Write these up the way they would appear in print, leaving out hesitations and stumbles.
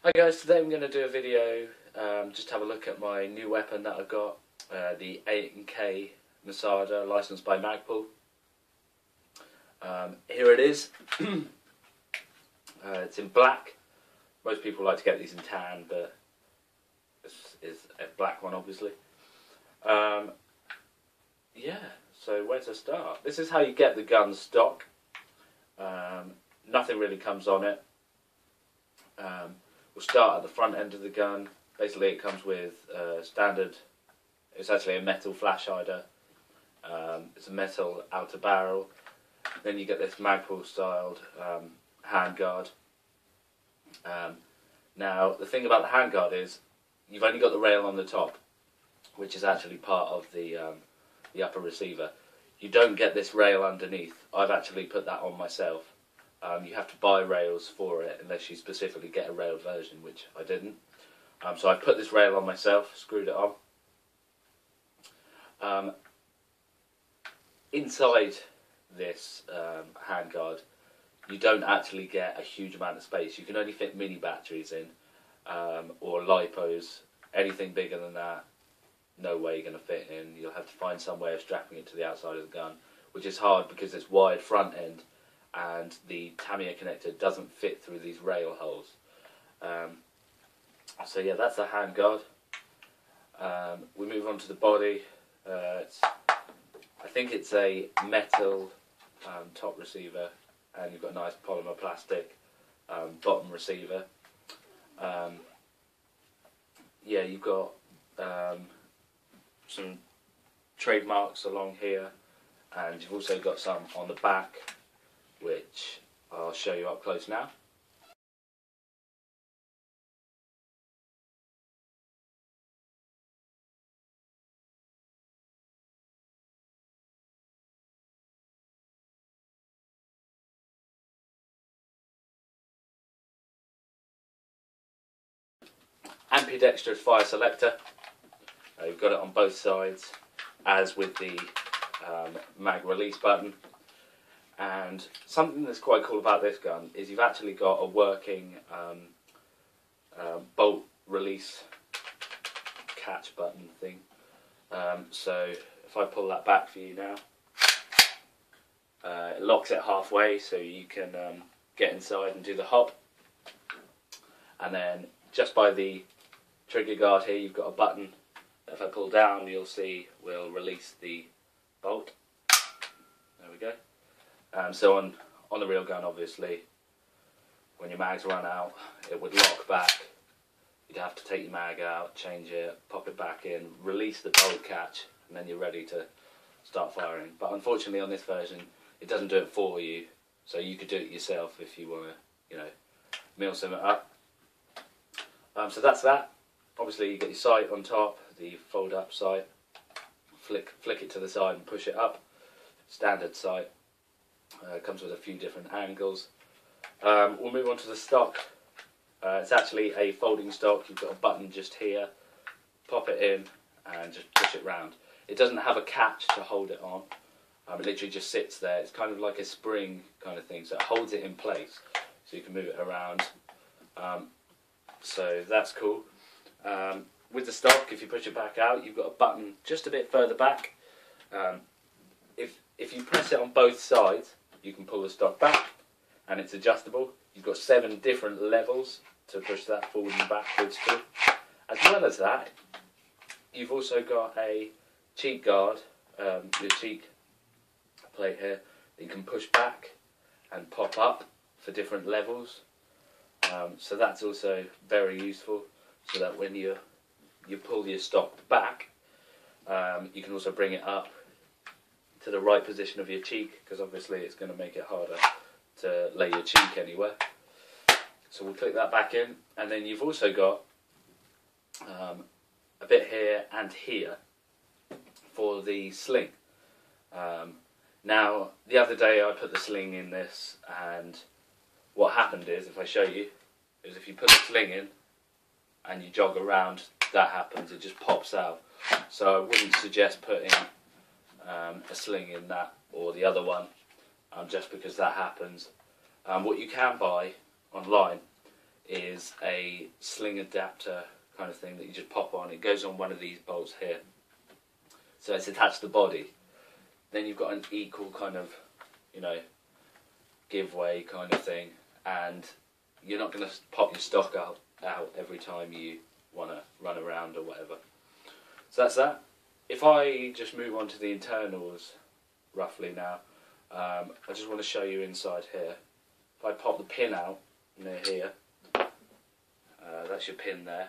Hi guys, today I'm going to do a video, just have a look at my new weapon that I've got, the A&K Masada, licensed by Magpul. Here it is. It's in black. Most people like to get these in tan, but this is a black one obviously. Yeah, so where to start? This is how you get the gun stock. Nothing really comes on it. We'll start at the front end of the gun. Basically it comes with standard, it's actually a metal flash hider. It's a metal outer barrel. Then you get this Magpul styled handguard. Now the thing about the handguard is you've only got the rail on the top, which is actually part of the upper receiver. You don't get this rail underneath. I've actually put that on myself. You have to buy rails for it unless you specifically get a rail version, which I didn't. So I put this rail on myself, screwed it on. Inside this handguard, you don't actually get a huge amount of space. You can only fit mini batteries in, or lipos. Anything bigger than that, no way you're going to fit in. You'll have to find some way of strapping it to the outside of the gun, which is hard because it's wide front end and the Tamiya connector doesn't fit through these rail holes. So yeah, that's the handguard. We move on to the body. I think it's a metal top receiver, and you've got a nice polymer plastic bottom receiver. Yeah, you've got some trademarks along here, and you've also got some on the back, which I'll show you up close now. Ambidextrous fire selector. You've got it on both sides, as with the mag release button. And something that's quite cool about this gun is you've actually got a working bolt release catch button thing. So if I pull that back for you now, it locks it halfway so you can get inside and do the hop. And then just by the trigger guard here, you've got a button that if I pull down, you'll see will release the bolt. There we go. So on the real gun, obviously, when your mags run out, it would lock back. You'd have to take your mag out, change it, pop it back in, release the bolt catch, and then you're ready to start firing. But unfortunately on this version, it doesn't do it for you, so you could do it yourself if you want to, meal something up. So that's that. Obviously you get your sight on top, the fold up sight, flick it to the side and push it up. Standard sight. Comes with a few different angles. We'll move on to the stock. It's actually a folding stock. You've got a button just here. Pop it in and just push it round. It doesn't have a catch to hold it on. It literally just sits there. It's kind of like a spring kind of thing, so it holds it in place so you can move it around. So that's cool. With the stock, if you push it back out, you've got a button just a bit further back. If you press it on both sides, you can pull the stock back, and it's adjustable. You've got 7 different levels to push that forward and backwards to. As well as that, you've also got a cheek guard, your cheek plate here, that you can push back and pop up for different levels. So that's also very useful, so that when you pull your stock back, you can also bring it up to the right position of your cheek, because obviously it's going to make it harder to lay your cheek anywhere. So we'll click that back in, and then you've also got a bit here and here for the sling. Now the other day I put the sling in this, and what happened is, if I show you, is if you put the sling in and you jog around, that happens, it just pops out. So I wouldn't suggest putting a sling in that or the other one, just because that happens. What you can buy online is a sling adapter kind of thing that you just pop on. It goes on one of these bolts here, so it's attached to the body. Then you've got an equal kind of, you know, give way kind of thing, and you're not going to pop your stock out every time you want to run around or whatever. So that's that. If I just move on to the internals roughly now, I just want to show you inside here. If I pop the pin out near here, that's your pin there.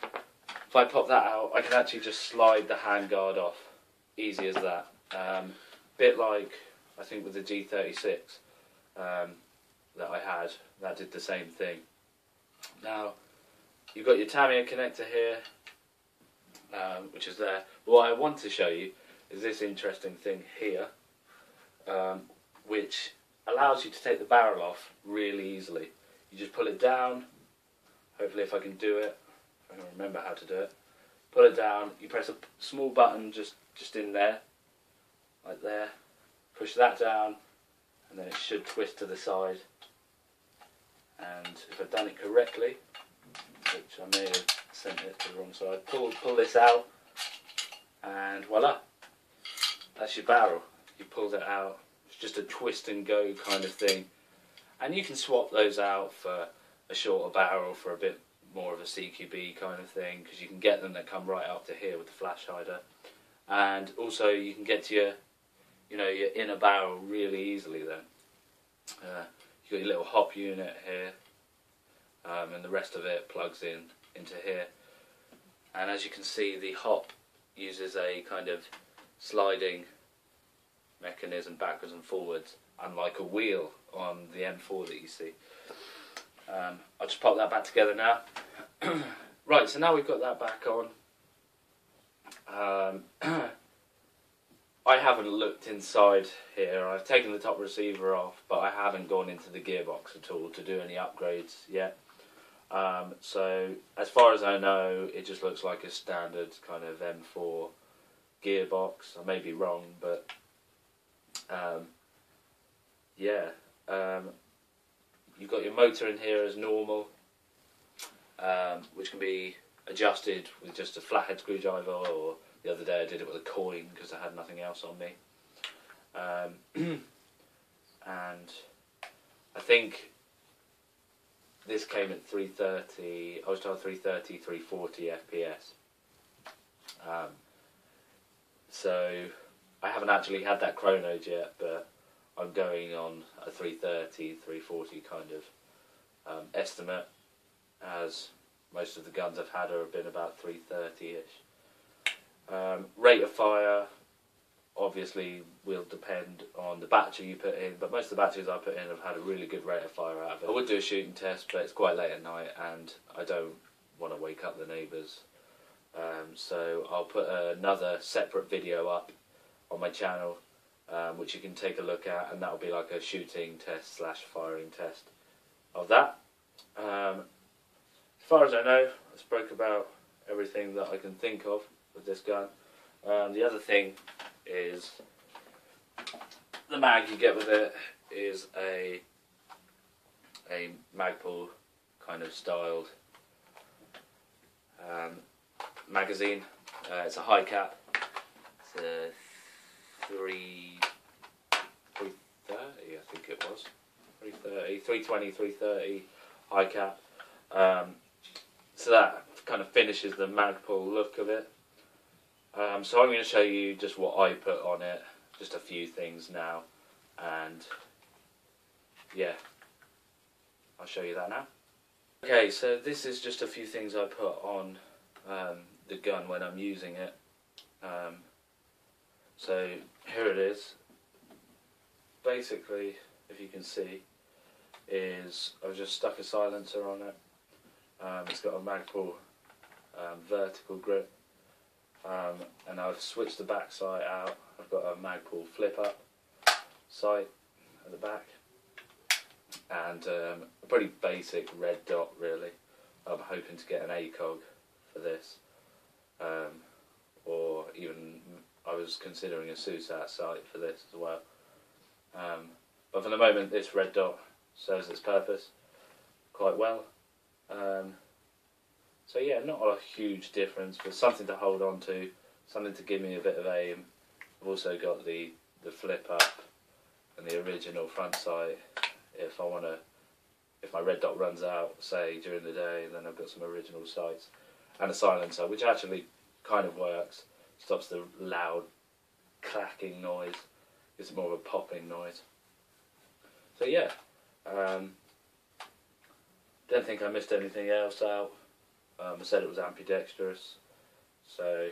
If I pop that out, I can actually just slide the handguard off. Easy as that. Bit like, I think with the G36 that I had, that did the same thing. Now, you've got your Tamiya connector here, which is there. But what I want to show you is this interesting thing here, which allows you to take the barrel off really easily. You just pull it down. Hopefully if I can do it, if I can remember how to do it. Pull it down, you press a small button just in there, like there. Push that down, and then it should twist to the side. And if I've done it correctly, which I may have sent it to the wrong side, pull this out, and voila, that's your barrel. You pulled it out. It's just a twist and go kind of thing, and you can swap those out for a shorter barrel for a bit more of a CQB kind of thing, because you can get them that come right up to here with the flash hider, and also you can get to your, you know, your inner barrel really easily then. You've got your little hop unit here, and the rest of it plugs into here. And as you can see, the hop uses a kind of sliding mechanism backwards and forwards, unlike a wheel on the M4 that you see. I'll just pop that back together now. Right, so now we've got that back on. I haven't looked inside here. I've taken the top receiver off, but I haven't gone into the gearbox at all to do any upgrades yet. So as far as I know, it just looks like a standard kind of M4 gearbox. I may be wrong, but yeah. You've got your motor in here as normal, which can be adjusted with just a flathead screwdriver, or the other day I did it with a coin because I had nothing else on me. And I think this came at 330, I was told 330, 340 FPS. So I haven't actually had that chronoed yet, but I'm going on a 330, 340 kind of estimate, as most of the guns I've had have been about 330-ish. Rate of fire obviously will depend on the battery you put in, but most of the batteries I put in have had a really good rate of fire out of it. I would do a shooting test, but it's quite late at night and I don't want to wake up the neighbours. So I'll put another separate video up on my channel, which you can take a look at, and that'll be like a shooting test / firing test of that. As far as I know, I spoke about everything that I can think of with this gun. The other thing is the mag you get with it is a Magpul kind of styled magazine. It's a high cap. It's a 330, I think it was. 330, 320, 330 high cap. So that kind of finishes the Magpul look of it. So I'm going to show you just what I put on it, just a few things now, and yeah, I'll show you that now. Okay, so this is just a few things I put on the gun when I'm using it. So here it is. Basically, if you can see, is I've just stuck a silencer on it. It's got a Magpul vertical grip, and I've switched the back sight out. I've got a Magpul flip up sight at the back, and a pretty basic red dot really. I'm hoping to get an ACOG for this, or even I was considering a SUSAT sight for this as well. But for the moment this red dot serves its purpose quite well. So yeah, not a huge difference, but something to hold on to, something to give me a bit of aim. I've also got the flip up and the original front sight if if my red dot runs out, say during the day, then I've got some original sights and a silencer, which actually kind of works, stops the loud clacking noise, gives it more of a popping noise. So yeah, don't think I missed anything else out. I said it was ambidextrous, so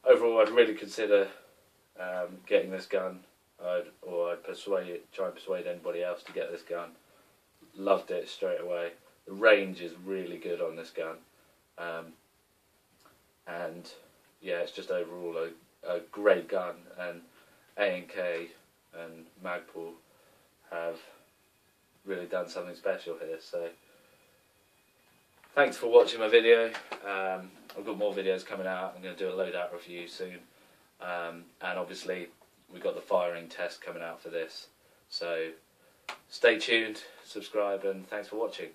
overall I'd really consider getting this gun. I'd try and persuade anybody else to get this gun. Loved it straight away. The range is really good on this gun, and yeah, it's just overall a great gun. And A&K and Magpul have really done something special here. So thanks for watching my video. I've got more videos coming out. I'm going to do a loadout review soon, and obviously we've got the firing test coming out for this. So stay tuned, subscribe, and thanks for watching.